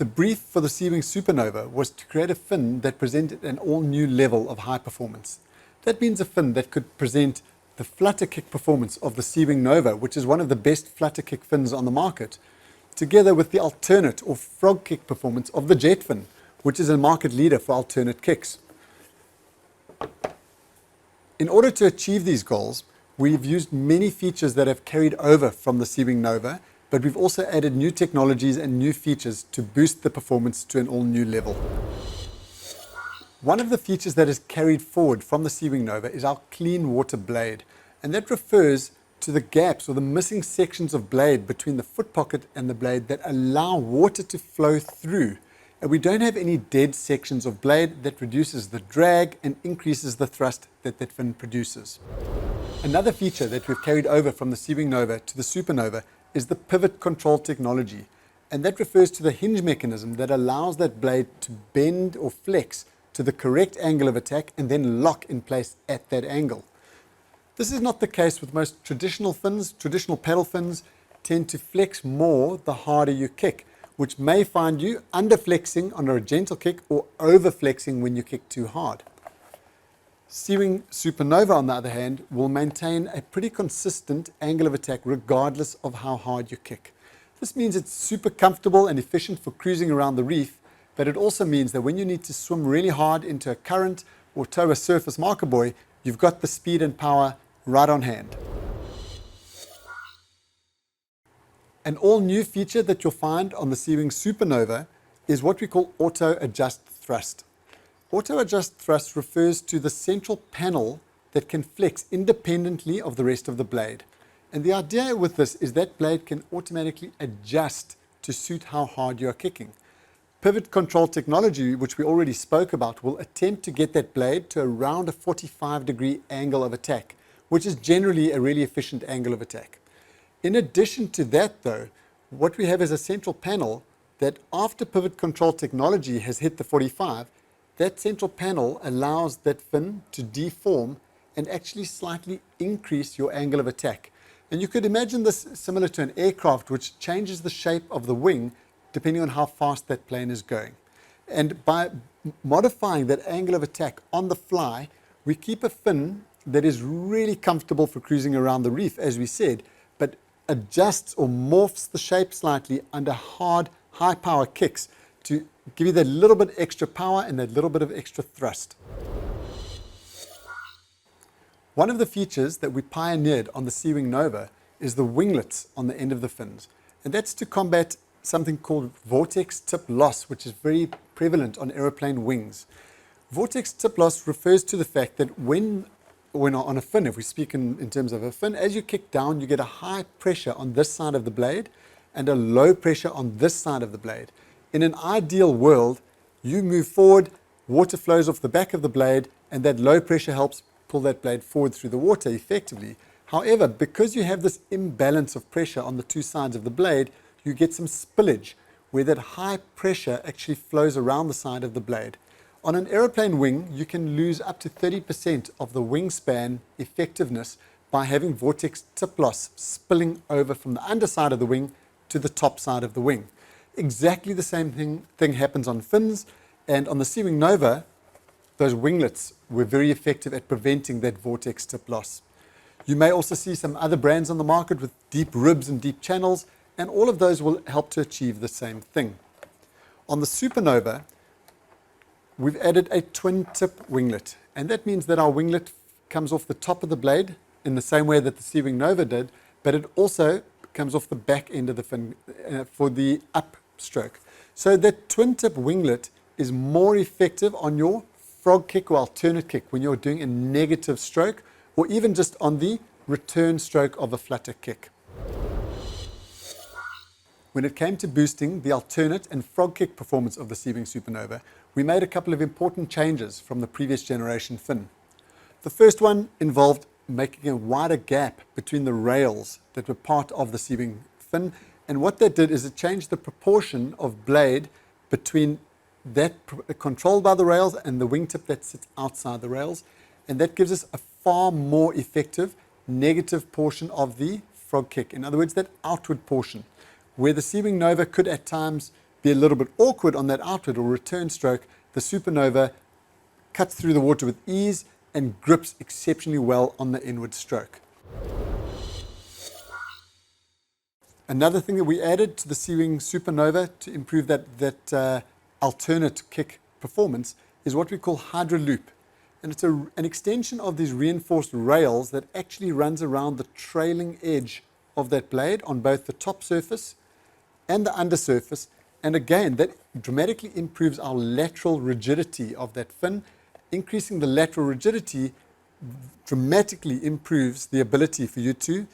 The brief for the Seawing Supernova was to create a fin that presented an all-new level of high performance. That means a fin that could present the flutter kick performance of the Seawing Nova, which is one of the best flutter kick fins on the market, together with the alternate or frog kick performance of the jet fin, which is a market leader for alternate kicks. In order to achieve these goals, we've used many features that have carried over from the Seawing Nova, but we've also added new technologies and new features to boost the performance to an all-new level. One of the features that is carried forward from the Seawing Nova is our clean water blade, and that refers to the gaps or the missing sections of blade between the foot pocket and the blade that allow water to flow through. And we don't have any dead sections of blade that reduces the drag and increases the thrust that that fin produces. Another feature that we've carried over from the Seawing Nova to the Supernova is the pivot control technology, and that refers to the hinge mechanism that allows that blade to bend or flex to the correct angle of attack and then lock in place at that angle. This is not the case with most traditional fins. Traditional paddle fins tend to flex more the harder you kick, which may find you under-flexing on a gentle kick or over-flexing when you kick too hard. Seawing Supernova, on the other hand, will maintain a pretty consistent angle of attack regardless of how hard you kick. This means it's super comfortable and efficient for cruising around the reef, but it also means that when you need to swim really hard into a current or tow a surface marker buoy, you've got the speed and power right on hand. An all-new feature that you'll find on the Seawing Supernova is what we call Auto Adjust Thrust. Auto Adjust Thrust refers to the central panel that can flex independently of the rest of the blade. And the idea with this is that blade can automatically adjust to suit how hard you are kicking. Pivot control technology, which we already spoke about, will attempt to get that blade to around a 45-degree angle of attack, which is generally a really efficient angle of attack. In addition to that, though, what we have is a central panel that after pivot control technology has hit the 45, that central panel allows that fin to deform and actually slightly increase your angle of attack. And you could imagine this similar to an aircraft, which changes the shape of the wing depending on how fast that plane is going. And by modifying that angle of attack on the fly, we keep a fin that is really comfortable for cruising around the reef, as we said, but adjusts or morphs the shape slightly under hard, high-power kicks to give you that little bit extra power and that little bit of extra thrust. One of the features that we pioneered on the Seawing Nova is the winglets on the end of the fins. And that's to combat something called vortex tip loss, which is very prevalent on aeroplane wings. Vortex tip loss refers to the fact that when on a fin, if we speak in terms of a fin, as you kick down, you get a high pressure on this side of the blade and a low pressure on this side of the blade. In an ideal world, you move forward, water flows off the back of the blade, and that low pressure helps pull that blade forward through the water effectively. However, because you have this imbalance of pressure on the two sides of the blade, you get some spillage where that high pressure actually flows around the side of the blade. On an aeroplane wing, you can lose up to 30% of the wingspan effectiveness by having vortex tip loss spilling over from the underside of the wing to the top side of the wing. Exactly the same thing happens on fins, and on the Seawing Nova, those winglets were very effective at preventing that vortex tip loss. You may also see some other brands on the market with deep ribs and deep channels, and all of those will help to achieve the same thing. On the Supernova, we've added a twin tip winglet, and that means that our winglet comes off the top of the blade in the same way that the Seawing Nova did, but it also comes off the back end of the fin for the upstroke. So that twin tip winglet is more effective on your frog kick or alternate kick when you're doing a negative stroke, or even just on the return stroke of a flutter kick. When it came to boosting the alternate and frog kick performance of the Seawing Supernova, we made a couple of important changes from the previous generation fin. The first one involved making a wider gap between the rails that were part of the Seawing fin, and what that did is it changed the proportion of blade between that controlled by the rails and the wingtip that sits outside the rails, and that gives us a far more effective negative portion of the frog kick. In other words, that outward portion, where the Seawing Nova could at times be a little bit awkward on that outward or return stroke, the Supernova cuts through the water with ease and grips exceptionally well on the inward stroke. Another thing that we added to the Seawing Supernova to improve that alternate kick performance is what we call Hydro Loop. And it's an extension of these reinforced rails that actually runs around the trailing edge of that blade on both the top surface and the undersurface. And again, that dramatically improves our lateral rigidity of that fin. Increasing the lateral rigidity dramatically improves the ability for you to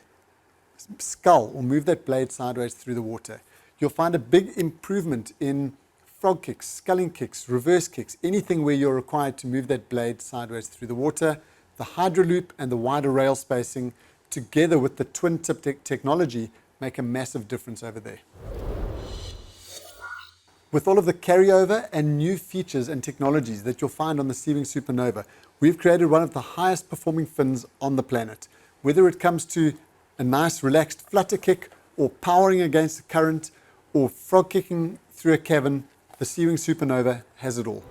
scull or move that blade sideways through the water. You'll find a big improvement in frog kicks, sculling kicks, reverse kicks, anything where you're required to move that blade sideways through the water. The Hydro Loop and the wider rail spacing together with the twin tip technology make a massive difference over there. With all of the carryover and new features and technologies that you'll find on the Seawing Supernova, we've created one of the highest performing fins on the planet. Whether it comes to a nice relaxed flutter kick or powering against the current or frog kicking through a cavern, the Seawing Supernova has it all.